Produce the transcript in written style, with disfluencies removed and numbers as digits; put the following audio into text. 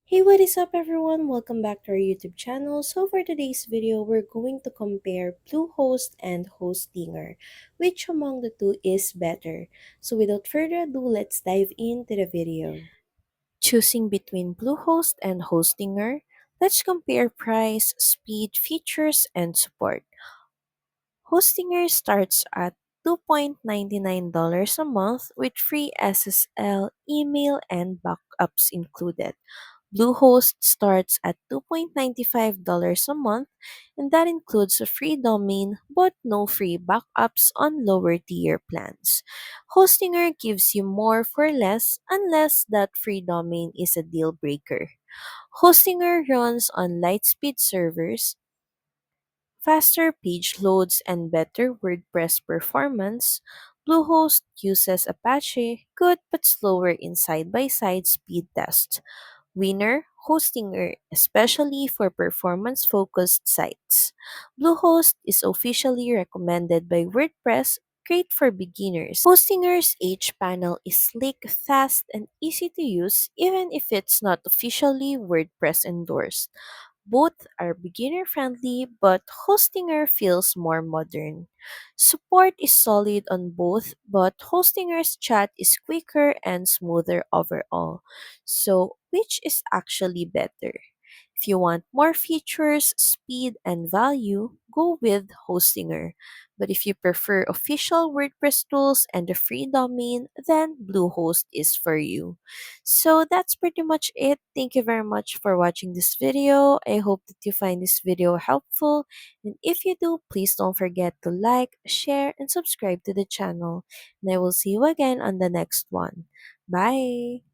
Hey, what is up everyone? Welcome back to our YouTube channel. So for today's video, we're going to compare Bluehost and Hostinger. Which among the two is better? So without further ado, let's dive into the video. Choosing between Bluehost and Hostinger, let's compare price, speed, features, and support. Hostinger starts at $2.99 a month with free SSL, email, and backups included. Bluehost starts at $2.95 a month, and that includes a free domain but no free backups on lower tier plans. Hostinger gives you more for less unless that free domain is a deal breaker. Hostinger runs on Lightspeed servers, faster page loads, and better WordPress performance. Bluehost uses Apache, good but slower in side-by-side speed tests. Winner, Hostinger, especially for performance-focused sites. Bluehost is officially recommended by WordPress, great for beginners. Hostinger's H panel is sleek, fast, and easy to use even if it's not officially WordPress endorsed. Both are beginner friendly, but Hostinger feels more modern. Support is solid on both, but Hostinger's chat is quicker and smoother overall. So, which is actually better? If you want more features, speed, and value, go with Hostinger. But if you prefer official WordPress tools and a free domain, then Bluehost is for you. So that's pretty much it. Thank you very much for watching this video. I hope that you find this video helpful. And if you do, please don't forget to like, share, and subscribe to the channel. And I will see you again on the next one. Bye!